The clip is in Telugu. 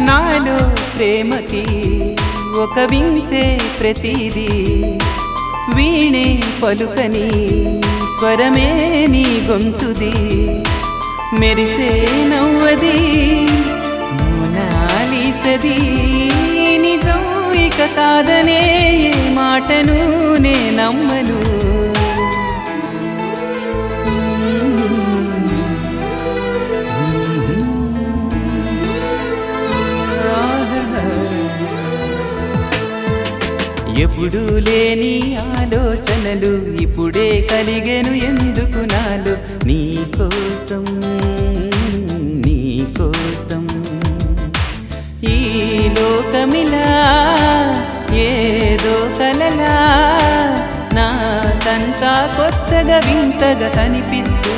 నాలో ప్రేమకి ఒక వింతే ప్రతిదీ వీణే పలుకని స్వరమే నీ గొంతుది మెరిసే నవ్వది మోనాలిసది నిజం ఇక కాదనే మాటను నే నమ్మను ఎప్పుడు లేని ఆలోచనలు ఇప్పుడే కలిగెను ఎందుకు నాలో నీకోసం నీకోసం ఈ లోకమిలా ఏదో కలలా నాకంతా కొత్తగా వింతగా కనిపిస్తూ